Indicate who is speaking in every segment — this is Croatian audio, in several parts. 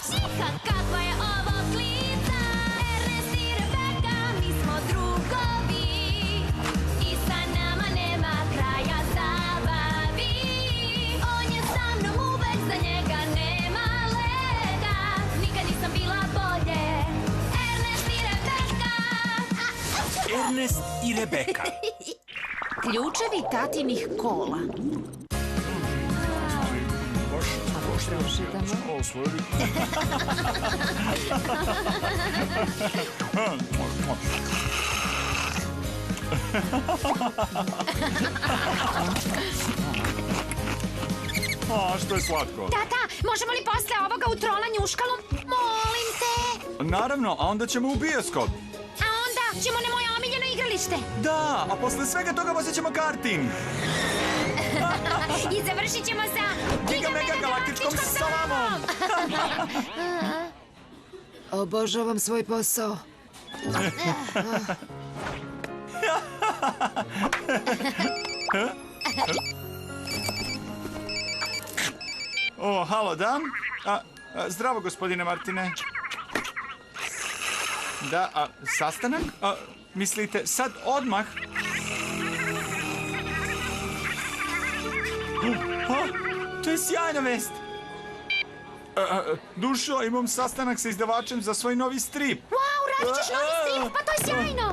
Speaker 1: Psiha, kakva je ovo klica. Ernest i Rebeka, mi smo drugovi. I sa nama nema kraja zabavi. On je sa mnom uvek, za njega nema leda. Nikad nisam bila bolje. Ernest i Rebeka.
Speaker 2: Ernest i Rebeka.
Speaker 3: Ključevi tatinih kola.
Speaker 2: A, što je slatko.
Speaker 3: Tata, možemo li posle ovoga u trola njuškalom? Molim te.
Speaker 2: Naravno, a onda ćemo u bioskop.
Speaker 3: A onda ćemo na moje omiljeno igralište.
Speaker 2: Da, a posle svega toga vozit ćemo karting.
Speaker 3: I završit ćemo sa
Speaker 2: Giga Mega Galaktičkom salamom.
Speaker 4: Obožavam svoj posao.
Speaker 2: O, halo, da? Zdravo, gospodine Martine. Da, sastanak? Mislite, sad odmah? To je sjajna vest. Dušo, imam sastanak sa izdavačem za svoj novi strip.
Speaker 3: Wow, radit ćeš novi strip, pa to je sjajno.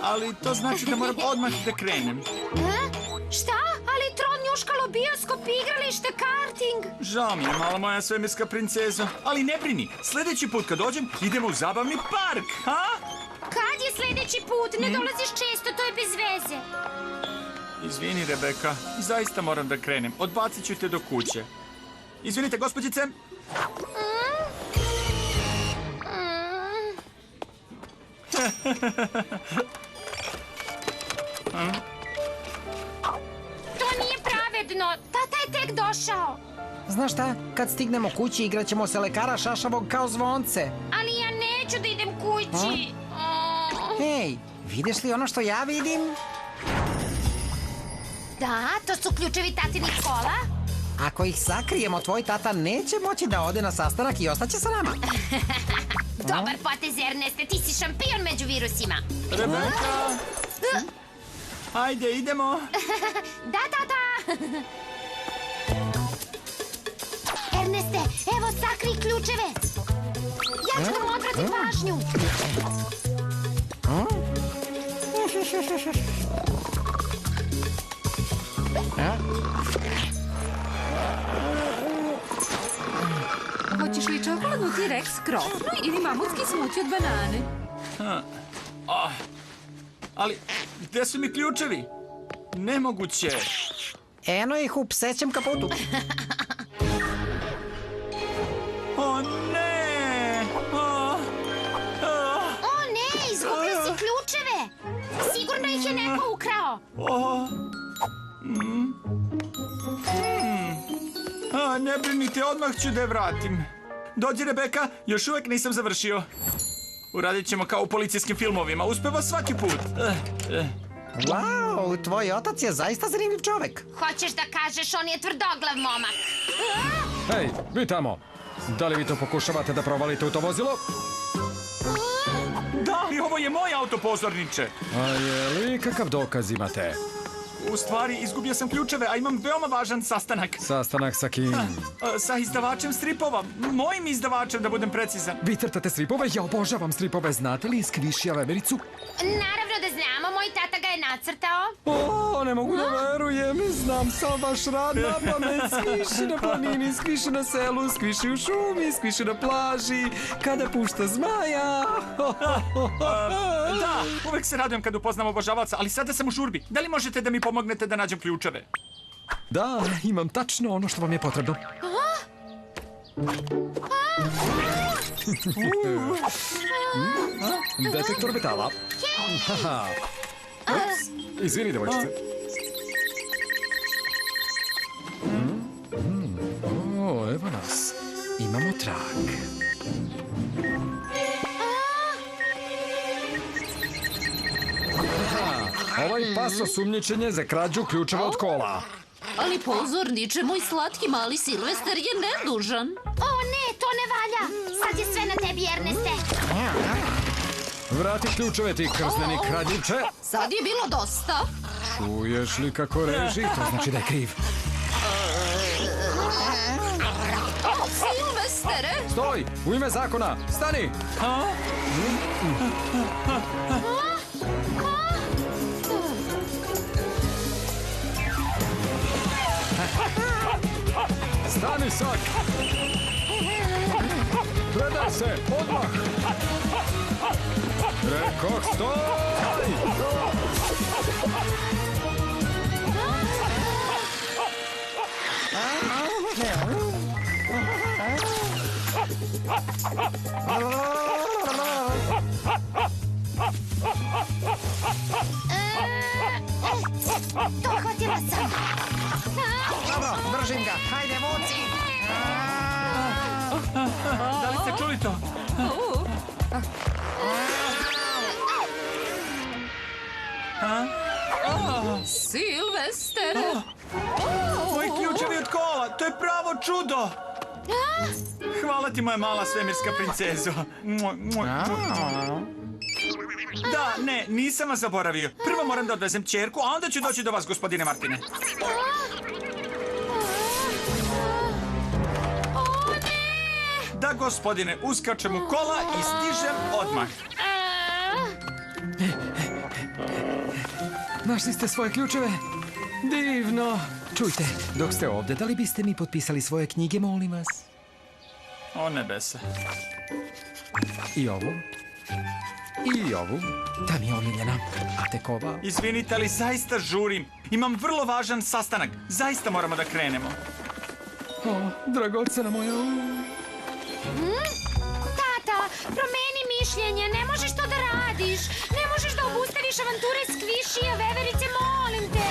Speaker 2: Ali to znači da moram odmah da krenem.
Speaker 3: Šta? Ali tron, njuškalo, bioskop, igralište, karting.
Speaker 2: Žao mi je, mala moja svemirska princezo. Ali ne brini, sljedeći put kad dođem, idemo u zabavni park, ha?
Speaker 3: Kad je sljedeći put? Ne dolaziš često, to je bez veze.
Speaker 2: Izvini, Rebeka, zaista moram da krenem. Odbacit ću te do kuće. Izvinite, gospođice.
Speaker 3: To nije pravedno. Tata je tek došao.
Speaker 4: Znaš šta? Kad stignemo kući igraćemo se lekara šašavog kao zvonce.
Speaker 3: Ali ja neću da idem kući.
Speaker 4: Hej, vidiš li ono što ja vidim?
Speaker 3: Da, to su ključevi tatinih kola.
Speaker 4: Ako ih sakrijemo, tvoj tata neće moći da ode na sastanak i ostaće sa nama.
Speaker 3: Dobar potez, Erneste, ti si šampion među virusima.
Speaker 2: Rebeka! Ajde, idemo.
Speaker 3: Da, tata. Erneste, evo sakri ključeve. Ja ću da mu obratim pažnju.
Speaker 5: Hoćeš li čokoladnu T-Rex krofnu ili mamutski smuti od banane?
Speaker 2: Ali, gde su mi ključevi? Nemoguće.
Speaker 4: Eno ih u psećem kaputu.
Speaker 2: O, ne!
Speaker 3: O ne, izgubio si ključeve. Sigurno ih je neko ukrao.
Speaker 2: Ne brinite, odmah ću da je vratim. Dođi, Rebeka, još uvek nisam završio. Uradit ćemo kao u policijskim filmovima, uspeva svaki put.
Speaker 4: Wow, tvoj otac je zaista zanimljiv čovek.
Speaker 3: Hoćeš da kažeš, on je tvrdoglav momak.
Speaker 6: Hej, vi tamo! Da li vi to pokušavate da provalite u to vozilo?
Speaker 2: Da, i ovo je moj auto, pozorniče.
Speaker 6: A je li kakav dokaz imate?
Speaker 2: U stvari, izgubio sam ključeve, a imam veoma važan sastanak.
Speaker 6: Sastanak sa kim?
Speaker 2: Sa izdavačem stripova. Mojim izdavačem, da budem precizan.
Speaker 6: Vi crtate stripove? Ja obožavam stripove. Znate li Skvišija Vevericu?
Speaker 3: Naravno da znamo, moj tata ga je nacrtao.
Speaker 6: O, ne mogu da verujem. Znam sam vaš rad na pamet. Skviši na planini, skviši na selu, skviši u šumi, skviši na plaži. Kada pušta zmaja.
Speaker 2: Da, uvek se radujem kad upoznam obožavaca, ali sada sam u žurbi. Da li možete da mi pomognete da nađem ključeve?
Speaker 6: Da, imam tačno ono što vam je potrebno. Detektor metala. Ups, izvini, devojčice. O, evo nas. Imamo trag. Ovaj pas osumnjičen je za krađu ključeva od kola.
Speaker 5: Ali pozorniče, moj slatki mali Silvester je nedužan.
Speaker 3: O ne, to ne valja. Sad je sve na tebi, Erneste.
Speaker 6: Vrati ključeve ti krzneni kradljivče.
Speaker 5: Sad je bilo dosta.
Speaker 6: Čuješ li kako reži? To znači da je kriv.
Speaker 5: O, Silvestere!
Speaker 6: Stoj! U ime zakona! Stani! Stani sad! Predaj se! Odmah! Rekoh, stoj!
Speaker 3: Dohvatila sam.
Speaker 4: Dobro, držim ga. Hajde, vuci.
Speaker 2: Da li ste čuli to?
Speaker 5: Silvestere!
Speaker 2: Moji ključevi od kola, to je pravo čudo! Hvala ti, moja mala svemirska princezo. Da, ne, nisam vas zaboravio. Prvo moram da odvezem ćerku, a onda ću doći do vas, gospodine Martine.
Speaker 3: O ne!
Speaker 2: Da, gospodine, uskačem u kola i stižem odmah.
Speaker 6: Našli ste svoje ključeve? Divno! Čujte, dok ste ovdje, da li biste mi potpisali svoje knjige, molim vas?
Speaker 2: O nebesa.
Speaker 6: I ovu. I ovu. Ta mi je omiljena. A tek ova.
Speaker 2: Izvinite, ali zaista žurim. Imam vrlo važan sastanak. Zaista moramo da krenemo.
Speaker 6: O, dragocena moja.
Speaker 3: Tata, promeni mišljenje. Ne možeš to da radiš. Ne možeš da obustaviš avanture Skvišija, veverice, molim te.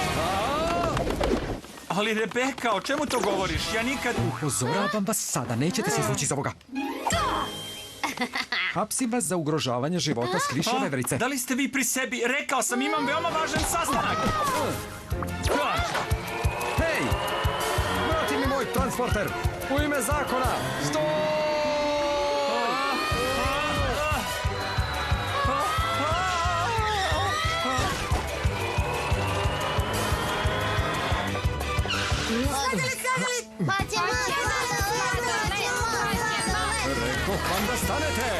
Speaker 2: Ali Rebeka, o čemu to govoriš? Ja nikad...
Speaker 6: Upozoravam vas sada, nećete se izvući iz ovoga. Hapsim vas za ugrožavanje života Skvišija, veverice.
Speaker 2: Da li ste vi pri sebi? Rekao sam, imam veoma važan sastanak.
Speaker 6: Hej! Vrati mi moj transporter! U ime zakona! Stoj! Rekoh vam da stanete!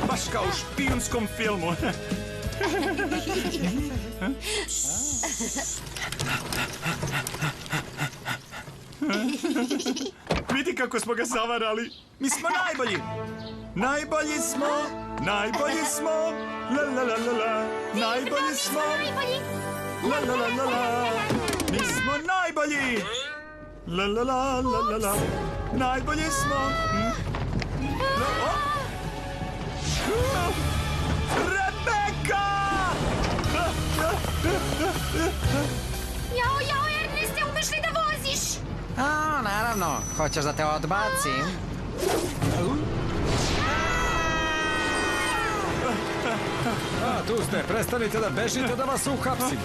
Speaker 2: Baš kao u špijunskom filmu. Vidi kako smo ga zavarali. Mi smo najbolji. Najbolji smo. Najbolji smo. La la la la la. Najbolji smo.
Speaker 3: Najbolji.
Speaker 2: La la la la la. Mi smo najbolji. La la la la la la. Najbolji smo. Rebeka!
Speaker 3: Jao, Erneste, umeš li da voziš?
Speaker 4: A, naravno. Hoćeš da te odbacim?
Speaker 6: A, tu ste, prestanite da bežite da vas uhapsim.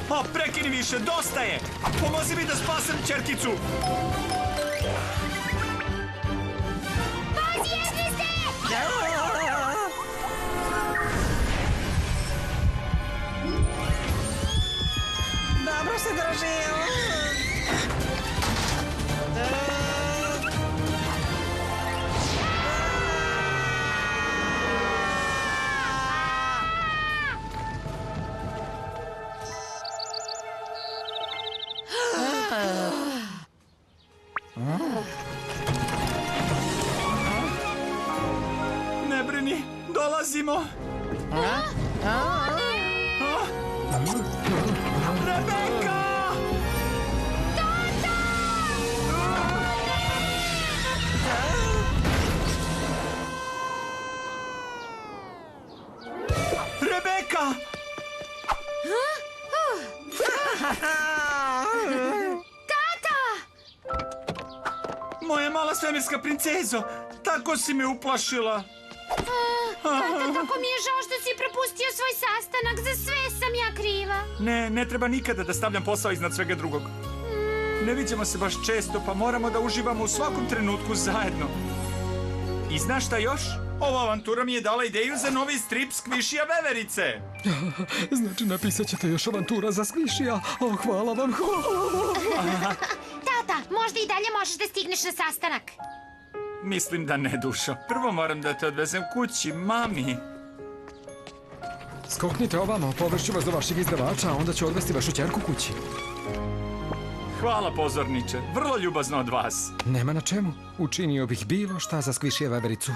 Speaker 2: A, prekini više, dosta je! Pomozi mi da spasem ćerkicu!
Speaker 3: Pazi, Erneste!
Speaker 4: Dobro se držim.
Speaker 2: Ne brini, dolazimo! Rebeka! Rebeka! Moja mala svemirska princezo, tako si me uplašila.
Speaker 3: Tata, kako mi je žao što si propustio svoj sastanak. Za sve sam ja kriva.
Speaker 2: Ne treba nikada da stavljam posao iznad svega drugog. Ne viđamo se baš često, pa moramo da uživamo u svakom trenutku zajedno. I znaš šta još? Ova avantura mi je dala ideju za novi strip Skvišija veverice.
Speaker 6: Znači, napisat ćete još avantura za Skvišija. O, hvala vam, hvala.
Speaker 3: Tata, možda i dalje možeš da stigneš na sastanak.
Speaker 2: Mislim da ne, dušo. Prvo moram da te odvezem kući, mami.
Speaker 6: Skoknite ovamo, povešću vas do vašeg izdavača, a onda ću odvesti vašu ćerku kući.
Speaker 2: Hvala, pozorniče. Vrlo ljubazno od vas.
Speaker 6: Nema na čemu. Učinio bih bilo šta za Skvišija vevericu.